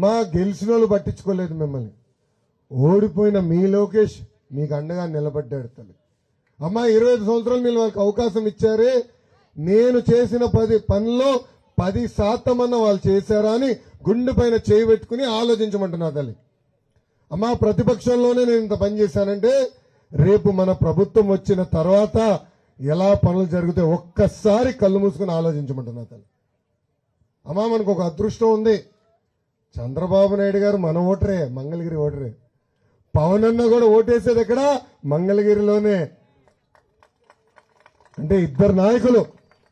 అమ్మా గెలిచిన వాళ్ళు పట్టించుకోలేదు మిమ్మల్ని, ఓడిపోయిన మీ లోకేష్ మీకు అండగా నిలబడ్డాడు తల్లి. అమ్మా 25 సంవత్సరాలు మీరు వాళ్ళకి అవకాశం ఇచ్చారే, నేను చేసిన 10 పనుల్లో 10% అన్న వాళ్ళు చేశారా అని గుండె పైన చేయి పెట్టుకుని ఆలోచించమంటున్నా తల్లి. అమ్మా ప్రతిపక్షంలోనే నేను ఇంత పని చేశానంటే రేపు మన ప్రభుత్వం వచ్చిన తర్వాత ఎలా పనులు జరుగుతాయి ఒక్కసారి కళ్ళు మూసుకుని ఆలోచించమంటున్నా తల్లి. అమ్మా మనకు ఒక అదృష్టం ఉంది, చంద్రబాబు నాయుడు గారు మన ఓటరే, మంగళగిరి ఓటరే. పవన్ అన్న కూడా ఓటేసేది ఎక్కడ, మంగళగిరిలోనే. అంటే ఇద్దరు నాయకులు,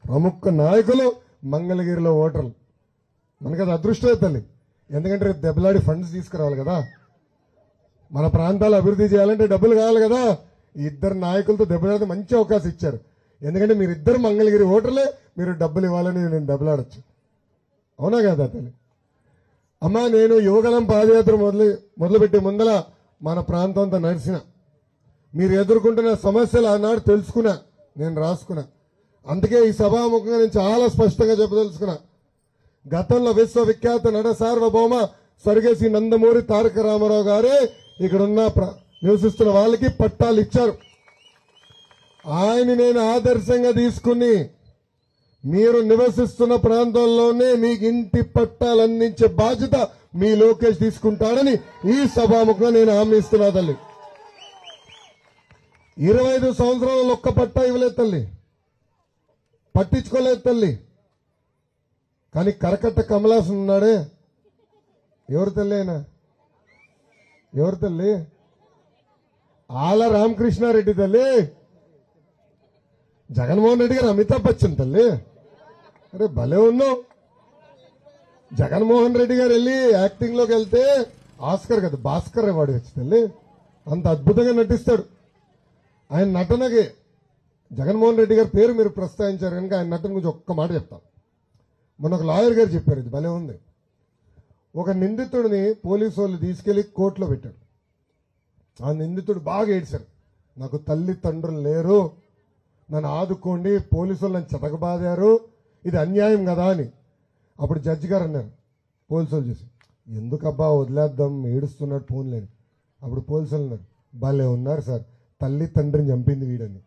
ప్రముఖ నాయకులు మంగళగిరిలో ఓటర్లు. మనకి అది అదృష్టమే తల్లి. ఎందుకంటే రేపు దెబ్బలాడి ఫండ్స్ తీసుకురావాలి కదా, మన ప్రాంతాలు అభివృద్ధి చేయాలంటే డబ్బులు కావాలి కదా. ఈ ఇద్దరు నాయకులతో దెబ్బలాడితే మంచి అవకాశం ఇచ్చారు. ఎందుకంటే మీరు ఇద్దరు మంగళగిరి ఓటర్లే, మీరు డబ్బులు ఇవ్వాలని నేను దెబ్బలాడచ్చు. అవునా కదా తల్లి? అమ్మా నేను యువగలం పాదయాత్ర మొదలుపెట్టే ముందల మన ప్రాంతం అంతా నడిచిన, మీరు ఎదుర్కొంటున్న సమస్యలు ఆనాడు తెలుసుకున్నా, నేను రాసుకున్నా. అందుకే ఈ సభాముఖంగా నేను చాలా స్పష్టంగా చెప్పదలుచుకున్నా. గతంలో విశ్వవిఖ్యాత నట సార్వభౌమ స్వర్గశ్రీ నందమూరి తారక రామారావు గారే ఇక్కడున్న నివసిస్తున్న వాళ్ళకి పట్టాలు ఇచ్చారు. ఆయన నేను ఆదర్శంగా తీసుకుని మీరు నివసిస్తున్న ప్రాంతంలోనే మీకు ఇంటి పట్టాలు అందించే బాధ్యత మీ లోకేష్ తీసుకుంటాడని ఈ సభాముఖంగా నేను హామీ ఇస్తున్నా తల్లి. 25 సంవత్సరాలు ఒక్క పట్టా ఇవ్వలేదు తల్లి, పట్టించుకోలేదు తల్లి. కానీ కరకట్ట కమలాసన్ ఉన్నాడే, ఎవరు తల్లి అయినా, ఎవరు తల్లి? ఆల రామకృష్ణారెడ్డి తల్లి, జగన్మోహన్ రెడ్డి గారు అమితాబ్ బచ్చన్ తల్లి. అరే భలే ఉన్నావు. జగన్మోహన్ రెడ్డి గారు వెళ్ళి యాక్టింగ్ లోకి వెళ్తే ఆస్కర్ కదా భాస్కర్ అవార్డు వచ్చి తల్లి, అంత అద్భుతంగా నటిస్తాడు. ఆయన నటనకి జగన్మోహన్ రెడ్డి గారి పేరు మీరు ప్రస్తావించారు కనుక ఆయన నటన గురించి ఒక్క మాట చెప్తాం. మొన్న ఒక లాయర్ గారు చెప్పారు, ఇది భలే ఉంది. ఒక నిందితుడిని పోలీసు వాళ్ళు తీసుకెళ్లి కోర్టులో పెట్టాడు. ఆ నిందితుడు బాగా ఏడ్చారు, నాకు తల్లి తండ్రులు లేరు, నన్ను ఆదుకోండి, పోలీసు వాళ్ళు నన్ను చెతకబాదారు, ఇది అన్యాయం కదా అని. అప్పుడు జడ్జి గారు అన్నారు పోలీసు వాళ్ళు చూసి, ఎందుకబ్బా వదిలేద్దాం, ఏడుస్తున్నాడు ఫోన్ లేని. అప్పుడు పోలీసు వాళ్ళు అన్నారు, భలే ఉన్నారు సార్, తల్లి తండ్రిని చంపింది వీడని.